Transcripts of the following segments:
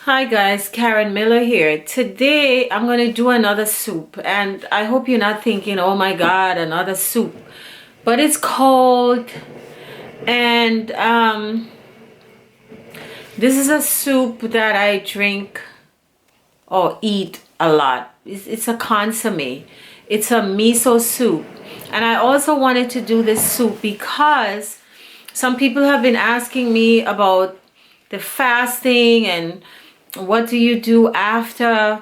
Hi guys, Karen Miller here. Today I'm going to do another soup, and I hope you're not thinking, oh my god, another soup. But it's cold, and this is a soup that I drink or eat a lot. It's a consomme. It's a miso soup. And I also wanted to do this soup because some people have been asking me about the fasting and what do you do after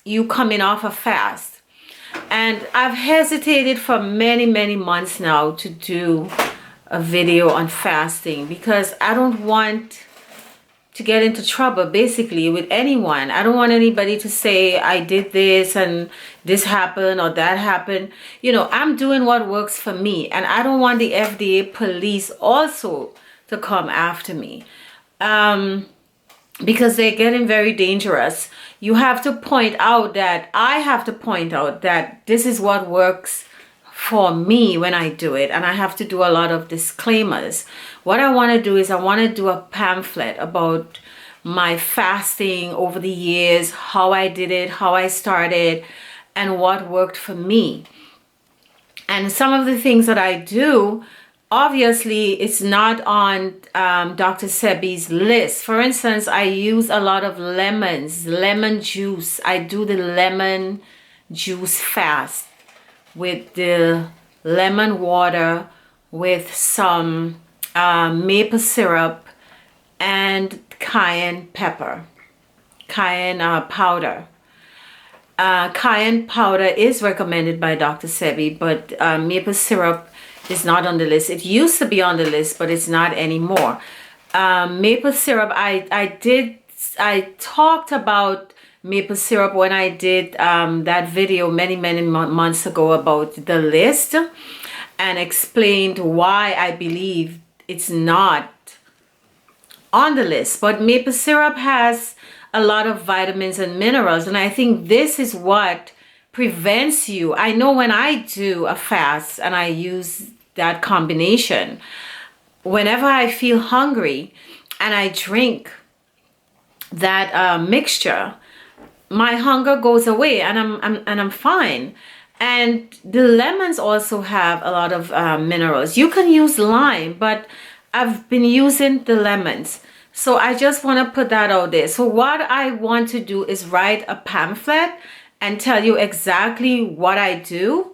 you coming off a fast. And I've hesitated for many months now to do a video on fasting because I don't want to get into trouble basically with anyone. I don't want anybody to say I did this and this happened or that happened. You know, I'm doing what works for me, and I don't want the FDA police also to come after me. Because they're getting very dangerous. You have to point out that I have to point out that this is what works for me when I do it, and I have to do a lot of disclaimers. What I want to do is I want to do a pamphlet about my fasting over the years, how I did it, how I started, and what worked for me. And some of the things that I do, obviously it's not on Dr. Sebi's list. For instance, I use a lot of lemon juice. I do the lemon juice fast with the lemon water with some maple syrup and cayenne pepper, cayenne powder. Cayenne powder is recommended by Dr. Sebi, but maple syrup is not on the list. It used to be on the list, but it's not anymore. Maple syrup, I talked about maple syrup when I did that video many months ago about the list, and explained why I believe it's not on the list. But maple syrup has a lot of vitamins and minerals, and I think this is what prevents you. I know when I do a fast and I use that combination, whenever I feel hungry and I drink that mixture, my hunger goes away and I'm fine. And the lemons also have a lot of minerals. You can use lime, but I've been using the lemons. So I just want to put that out there. So what I want to do is write a pamphlet and tell you exactly what I do.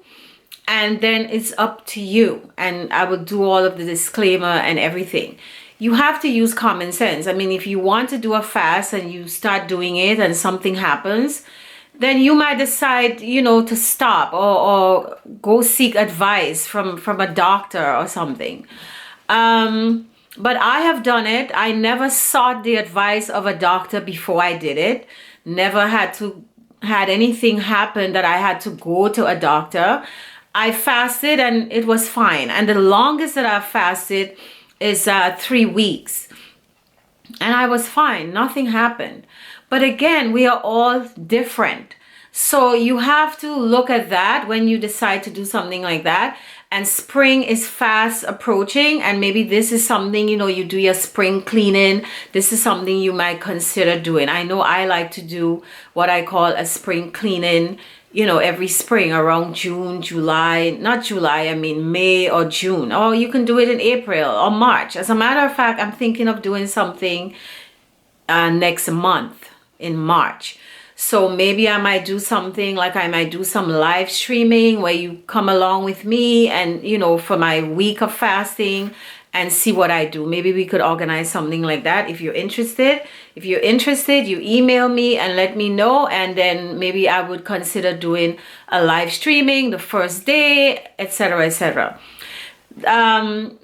And then it's up to you. And I will do all of the disclaimer and everything. You have to use common sense. I mean, if you want to do a fast and you start doing it and something happens, then you might decide, you know, to stop or go seek advice from a doctor or something. But I have done it. I never sought the advice of a doctor before I did it. Never had anything happen that I had to go to a doctor. I fasted and it was fine. And the longest that I've fasted is 3 weeks. And I was fine. Nothing happened. But again, we are all different. So you have to look at that when you decide to do something like that. And spring is fast approaching, and maybe this is something, you know, you do your spring cleaning. This is something you might consider doing. I know I like to do what I call a spring cleaning, you know, every spring around June, July, not July, I mean May or June. Or you can do it in April or March. As a matter of fact, I'm thinking of doing something next month in March. So maybe I might do something like I might do some live streaming where you come along with me and, you know, for my week of fasting and see what I do. Maybe we could organize something like that if you're interested. If you're interested, you email me and let me know, and then maybe I would consider doing a live streaming the first day, etc., etc.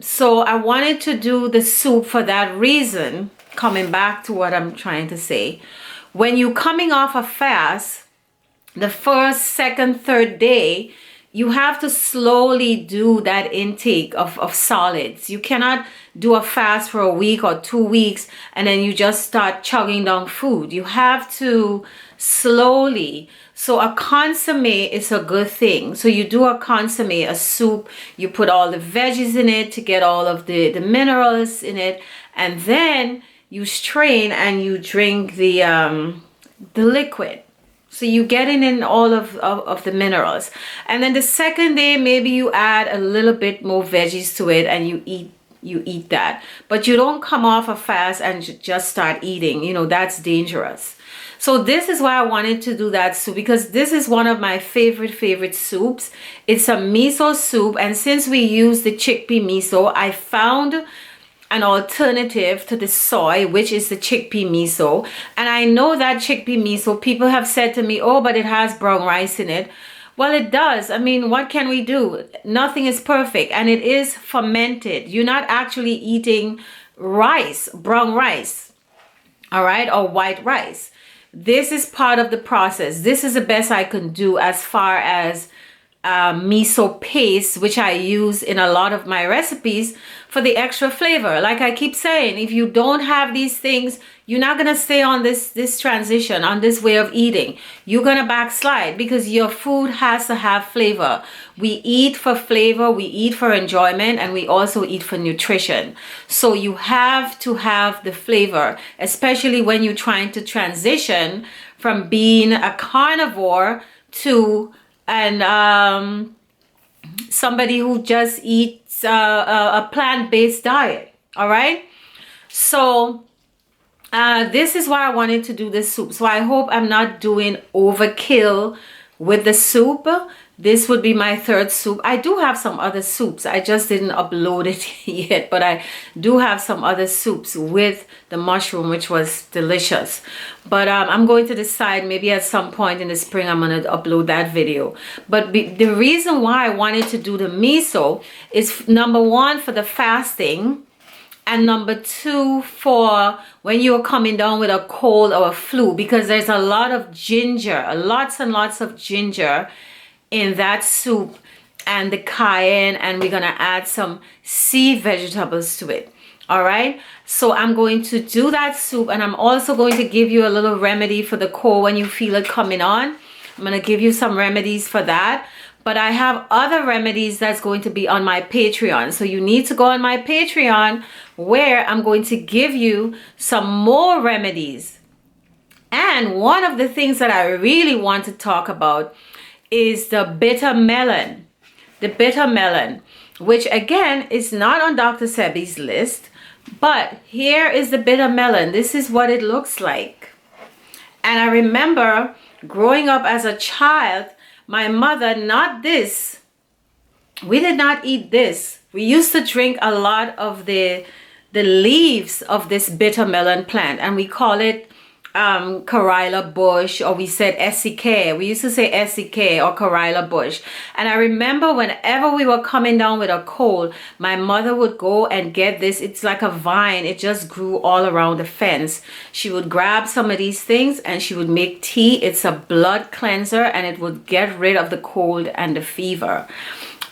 So I wanted to do the soup for that reason, coming back to what I'm trying to say. When you're coming off a fast, the first, second, third day, you have to slowly do that intake of solids. You cannot do a fast for a week or 2 weeks and then you just start chugging down food. You have to slowly. So a consomme is a good thing. So you do a consomme, a soup, you put all the veggies in it to get all of the minerals in it, and then you strain and you drink the liquid. So you getting in all of the minerals. And then the second day, maybe you add a little bit more veggies to it and you eat that. But you don't come off a fast and just start eating. You know, that's dangerous. So this is why I wanted to do that soup, because this is one of my favorite soups. It's a miso soup, and since we use the chickpea miso, I found an alternative to the soy, which is the chickpea miso. And I know that chickpea miso, people have said to me, oh, but it has brown rice in it. Well, it does. I mean, what can we do? Nothing is perfect, and it is fermented. You're not actually eating rice, brown rice, all right, or white rice. This is part of the process. This is the best I can do as far as miso paste, which I use in a lot of my recipes for the extra flavor. Like I keep saying, if you don't have these things, you're not gonna stay on this transition, on this way of eating. You're gonna backslide, because your food has to have flavor. We eat for flavor, we eat for enjoyment, and we also eat for nutrition. So you have to have the flavor, especially when you're trying to transition from being a carnivore to somebody who just eats a plant-based diet. All right, so this is why I wanted to do this soup. So I hope I'm not doing overkill with the soup. This would be my third soup. I do have some other soups. I just didn't upload it yet, but I do have some other soups with the mushroom, which was delicious. But I'm going to decide, maybe at some point in the spring, I'm going to upload that video. But the reason why I wanted to do the miso is, number one, for the fasting, and number two, for when you're coming down with a cold or a flu, because there's a lot of ginger, lots and lots of ginger in that soup, and the cayenne, and we're gonna add some sea vegetables to it. All right, so I'm going to do that soup, and I'm also going to give you a little remedy for the cold when you feel it coming on. I'm gonna give you some remedies for that, but I have other remedies that's going to be on my Patreon. So you need to go on my Patreon, where I'm going to give you some more remedies. And one of the things that I really want to talk about is the bitter melon. The bitter melon, which again is not on Dr. Sebi's list, but here is the bitter melon. This is what it looks like. And I remember growing up as a child, my mother, not this, we did not eat this. We used to drink a lot of the leaves of this bitter melon plant, and we call it Karila bush, or we said SCK. We used to say SCK or Karila bush. And I remember whenever we were coming down with a cold, my mother would go and get this. It's like a vine. It just grew all around the fence. She would grab some of these things and she would make tea. It's a blood cleanser, and it would get rid of the cold and the fever.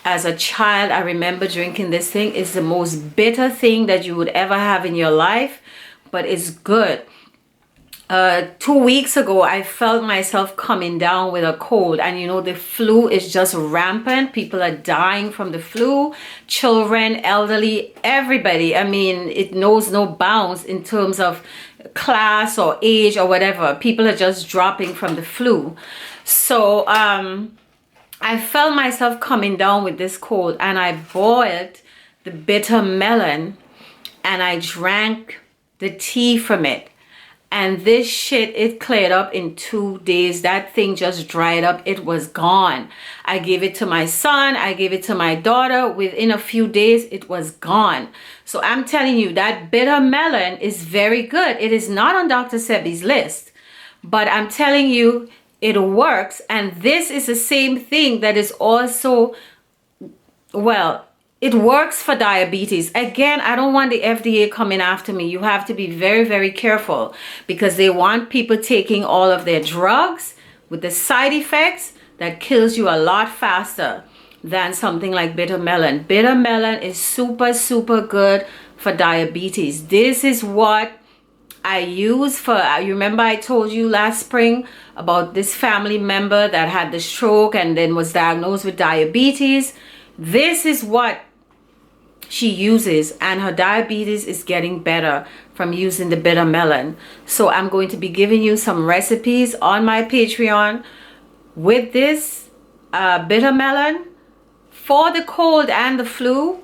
As a child, I remember drinking this thing. It's the most bitter thing that you would ever have in your life, but it's good. 2 weeks ago, I felt myself coming down with a cold, and you know, the flu is just rampant. People are dying from the flu, children, elderly, everybody. I mean, it knows no bounds in terms of class or age or whatever. People are just dropping from the flu. So I felt myself coming down with this cold, and I boiled the bitter melon and I drank the tea from it. And this shit, it cleared up in 2 days. That thing just dried up. It was gone. I gave it to my son. I gave it to my daughter. Within a few days, it was gone. So I'm telling you, that bitter melon is very good. It is not on Dr. Sebi's list, but I'm telling you, it works. And this is the same thing that is also, well, it works for diabetes. Again, I don't want the FDA coming after me. You have to be very, very careful, because they want people taking all of their drugs with the side effects that kills you a lot faster than something like bitter melon. Bitter melon is super, super good for diabetes. This is what I use for, you remember I told you last spring about this family member that had the stroke and then was diagnosed with diabetes. This is what she uses, and her diabetes is getting better from using the bitter melon. So I'm going to be giving you some recipes on my Patreon with this bitter melon for the cold and the flu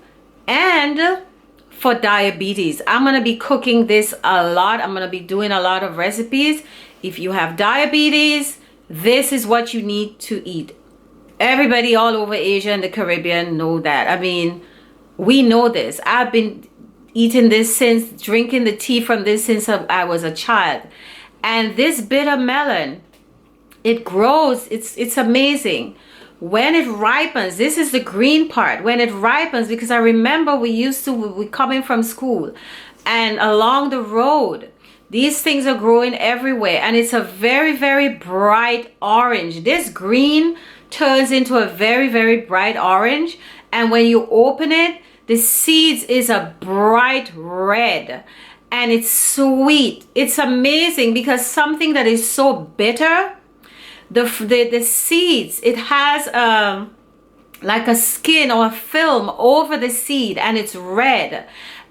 and for diabetes. I'm going to be cooking this a lot. I'm going to be doing a lot of recipes. If you have diabetes, this is what you need to eat. Everybody all over Asia and the Caribbean know that. I mean, we know this. I've been eating this since, drinking the tea from this since I was a child. And this bitter melon, it grows. It's amazing. When it ripens, this is the green part. When it ripens, because I remember we coming from school and along the road, these things are growing everywhere, and it's a very, very bright orange. This green turns into a very, very bright orange, and when you open it, the seeds is a bright red, and it's sweet. It's amazing, because something that is so bitter, the seeds, it has like a skin or a film over the seed, and it's red.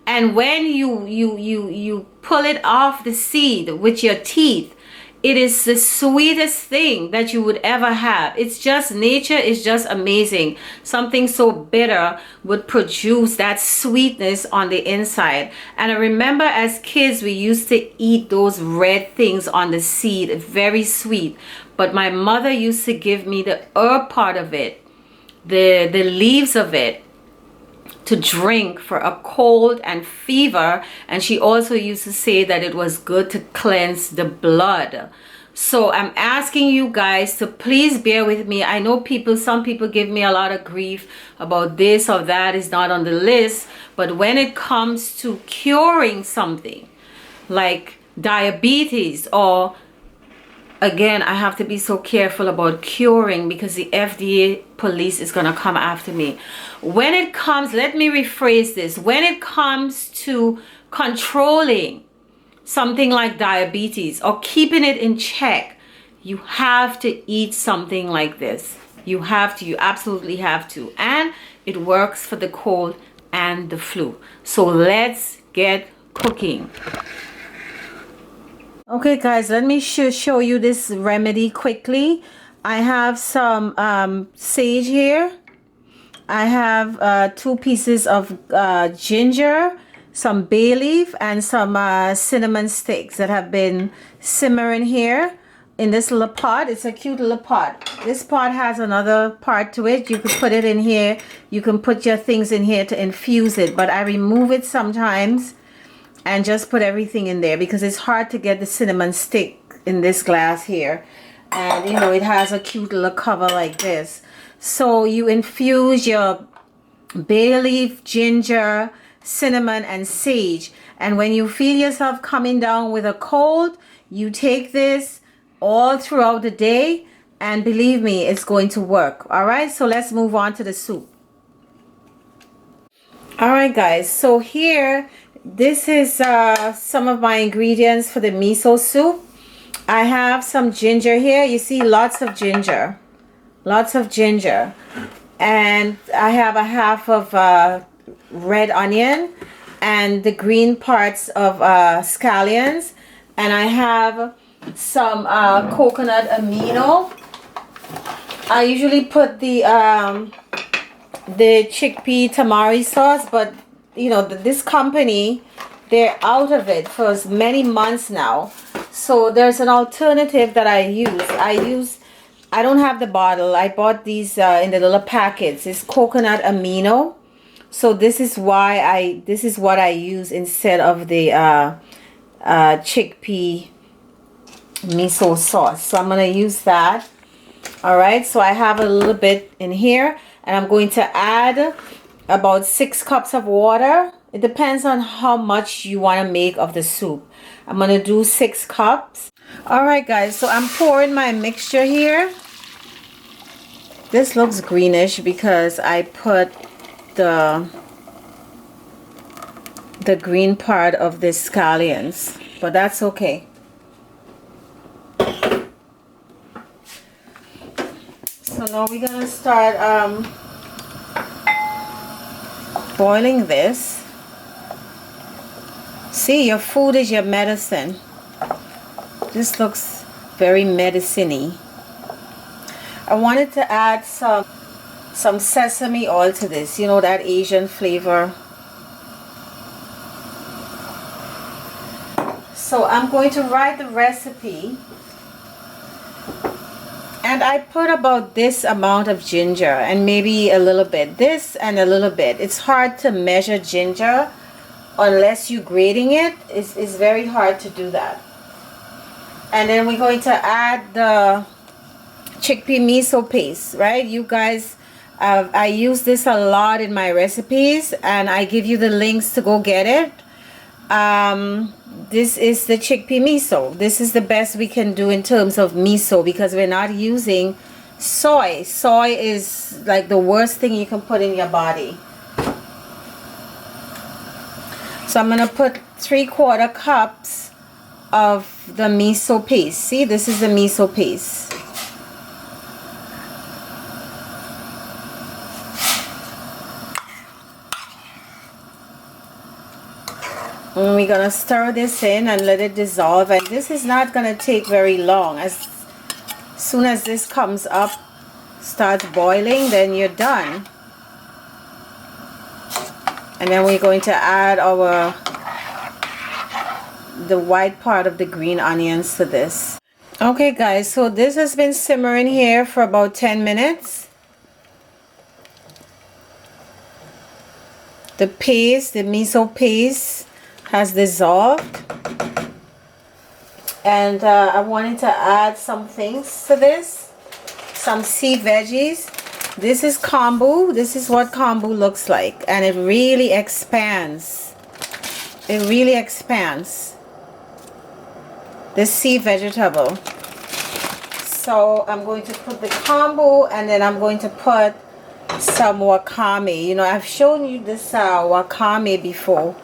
And when you pull it off the seed with your teeth, it is the sweetest thing that you would ever have. It's just, nature is just amazing. Something so bitter would produce that sweetness on the inside. And I remember as kids, we used to eat those red things on the seed, very sweet. But my mother used to give me the herb part of it, the leaves of it, to drink for a cold and fever. And she also used to say that it was good to cleanse the blood. So I'm asking you guys to please bear with me. I know some people give me a lot of grief about this or that is not on the list, but when it comes to curing something like diabetes, or again, I have to be so careful about curing because the FDA police is going to come after me. When it comes, let me rephrase this. When it comes to controlling something like diabetes or keeping it in check, you have to eat something like this. You have to. You absolutely have to. And it works for the cold and the flu. So let's get cooking. Okay guys, let me show you this remedy quickly. I have some sage here. I have 2 pieces of ginger, some bay leaf, and some cinnamon sticks that have been simmering here in this little pot. It's a cute little pot. This pot has another part to it. You could put it in here. You can put your things in here to infuse it, but I remove it sometimes and just put everything in there because it's hard to get the cinnamon stick in this glass here. And you know, it has a cute little cover like this. So you infuse your bay leaf, ginger, cinnamon, and sage. And when you feel yourself coming down with a cold, you take this all throughout the day, and believe me, it's going to work. All right, so let's move on to the soup. All right guys, so here, this is some of my ingredients for the miso soup. I have some ginger here. You see, lots of ginger. And I have a half of red onion and the green parts of scallions. And I have some coconut amino. I usually put the chickpea tamari sauce, but you know, this company, they're out of it for many months now. So there's an alternative that I use. I don't have the bottle. I bought these in the little packets. It's coconut amino. So this is what I use instead of the chickpea miso sauce. So I'm going to use that. All right, so I have a little bit in here, and I'm going to add about 6 cups of water. It depends on how much you want to make of the soup. I'm going to do 6 cups. All right guys, so I'm pouring my mixture here. This looks greenish because I put the green part of the scallions, but that's okay. So now we're gonna start boiling this. See, your food is your medicine. This looks very medicine-y. I wanted to add some sesame oil to this, you know, that Asian flavor. So I'm going to write the recipe, and I put about this amount of ginger and maybe a little bit, this and a little bit. It's hard to measure ginger unless you're grating it. It's very hard to do that. And then we're going to add the chickpea miso paste, right? You guys, I use this a lot in my recipes, and I give you the links to go get it. This is the chickpea miso. This is the best we can do in terms of miso, because we're not using soy. Soy is like the worst thing you can put in your body. So I'm going to put 3/4 cups of the miso paste. See, this is the miso paste. And we're going to stir this in and let it dissolve. And this is not going to take very long. As soon as this comes up, starts boiling, then you're done. And then we're going to add the white part of the green onions to this. Okay guys, so this has been simmering here for about 10 minutes. The paste, the miso paste, has dissolved, and I wanted to add some things to this, some sea veggies. This is kombu. This is what kombu looks like, and it really expands. It really expands. This sea vegetable. So I'm going to put the kombu, and then I'm going to put some wakame. You know, I've shown you this wakame before.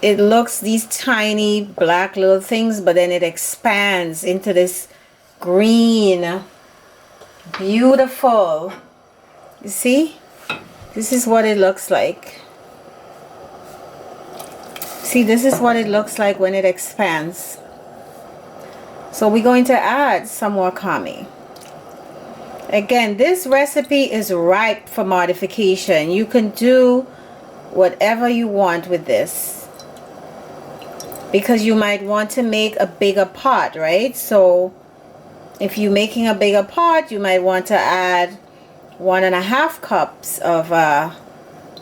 It looks these tiny black little things, but then it expands into this green, beautiful. You see? This is what it looks like. See, this is what it looks like when it expands. So we're going to add some wakame. Again, this recipe is ripe for modification. You can do whatever you want with this, because you might want to make a bigger pot, right? So if you're making a bigger pot, you might want to add 1.5 cups of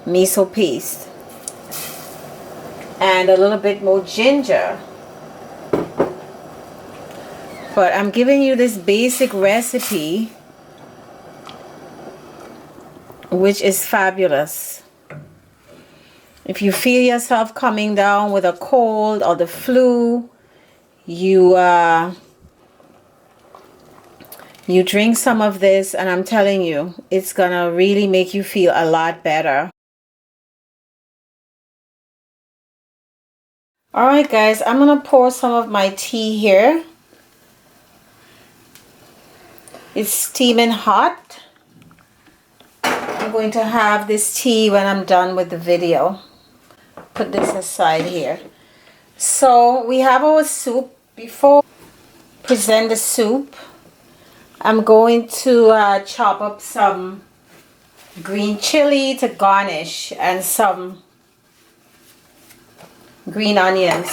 miso paste and a little bit more ginger. But I'm giving you this basic recipe, which is fabulous. If you feel yourself coming down with a cold or the flu, you drink some of this, and I'm telling you, it's gonna really make you feel a lot better. Alright guys, I'm gonna pour some of my tea here. It's steaming hot. I'm going to have this tea when I'm done with the video. Put this aside here. So we have our soup. Before I present the soup, I'm going to chop up some green chili to garnish and some green onions.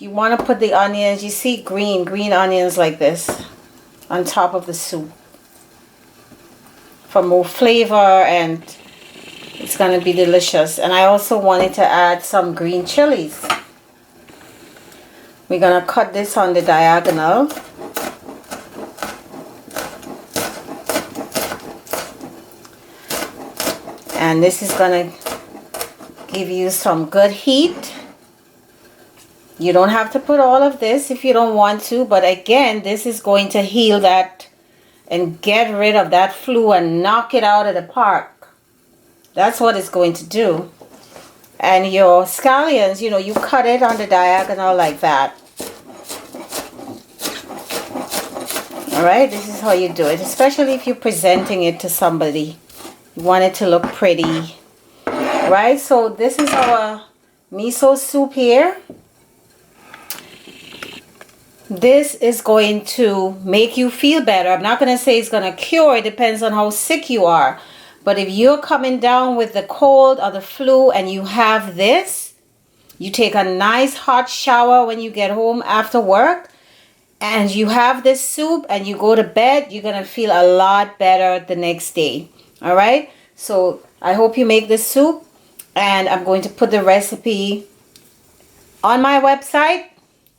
You want to put the onions, you see green onions like this on top of the soup for more flavor, and it's going to be delicious. And I also wanted to add some green chilies. We're going to cut this on the diagonal. And this is going to give you some good heat. You don't have to put all of this if you don't want to, but again, this is going to heal that and get rid of that flu and knock it out of the park. That's what it's going to do. And your scallions, you know, you cut it on the diagonal like that. Alright, this is how you do it, especially if you're presenting it to somebody. You want it to look pretty, right? So this is our miso soup here. This is going to make you feel better. I'm not going to say it's going to cure. It depends on how sick you are. But if you're coming down with the cold or the flu and you have this, you take a nice hot shower when you get home after work, and you have this soup and you go to bed, you're going to feel a lot better the next day. All right? So I hope you make this soup, and I'm going to put the recipe on my website.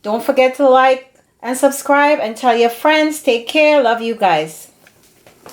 Don't forget to like and subscribe and tell your friends. Take care. Love you guys.